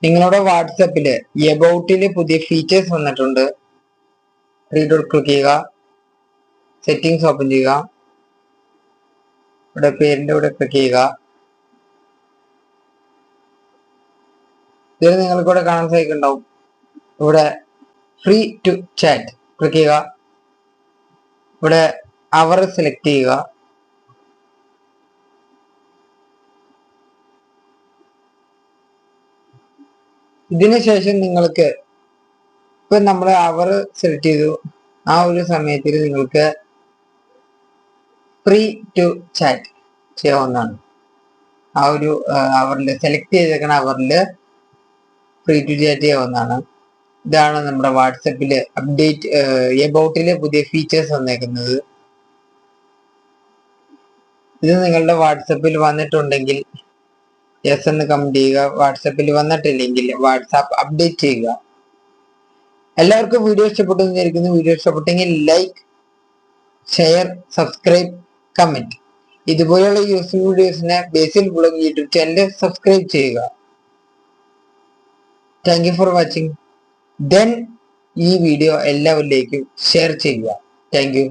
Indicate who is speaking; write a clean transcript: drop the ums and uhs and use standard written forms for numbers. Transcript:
Speaker 1: നിങ്ങളുടെ വാട്സപ്പില് എബൌട്ടില് പുതിയ ഫീച്ചേഴ്സ് വന്നിട്ടുണ്ട്. റീഡ് ക്ലിക്ക് ചെയ്യുക, സെറ്റിംഗ്സ് ഓപ്പൺ ചെയ്യുക, ഇവിടെ പേരിന്റെ ഇവിടെ ക്ലിക്ക് ചെയ്യുക. ഇതിൽ നിങ്ങൾക്ക് ഇവിടെ കാണാൻ സാധിക്കുന്നുണ്ടാവും, ഇവിടെ ഫ്രീ ടു ചാറ്റ് ക്ലിക്ക് ചെയ്യുക. ഇവിടെ അവർ സെലക്ട് ചെയ്യുക. ഇതിനുശേഷം നിങ്ങൾക്ക് ഇപ്പൊ നമ്മൾ അവർ സെലക്ട് ചെയ്തു, ആ ഒരു സമയത്തിൽ നിങ്ങൾക്ക് ഫ്രീ ടു ചാറ്റ് ചെയ്യാവുന്നതാണ്. ആ ഒരു അവറിൽ സെലക്ട് ചെയ്തേക്കുന്ന അവറിൽ ഫ്രീ ടു ചാറ്റ് ചെയ്യാവുന്നതാണ്. ഇതാണ് നമ്മുടെ വാട്സപ്പില് അപ്ഡേറ്റ് എബൌട്ടില് പുതിയ ഫീച്ചേഴ്സ് വന്നേക്കുന്നത്. ഇത് നിങ്ങളുടെ വാട്സപ്പിൽ വന്നിട്ടുണ്ടെങ്കിൽ യെസ് എന്ന് കമന്റ് ചെയ്യുക. വാട്സപ്പിൽ വന്നിട്ടില്ലെങ്കിൽ വാട്സാപ്പ് അപ്ഡേറ്റ് ചെയ്യുക. എല്ലാവർക്കും വീഡിയോ ഇഷ്ടപ്പെട്ടു എന്ന് വിചാരിക്കുന്നു. വീഡിയോ ഇഷ്ടപ്പെട്ടെങ്കിൽ ലൈക്ക്, ഷെയർ, സബ്സ്ക്രൈബ്, കമന്റ്. ഇതുപോലെയുള്ള യൂസ്ഫുൾ വീഡിയോസിന് ബേസിൽ വ്ളോഗ് യൂട്യൂബ് ചാനൽ സബ്സ്ക്രൈബ് ചെയ്യുക. Thank you for watching. Then ഈ വീഡിയോ എല്ലാവരിലേക്കും ഷെയർ ചെയ്യുക. Thank you.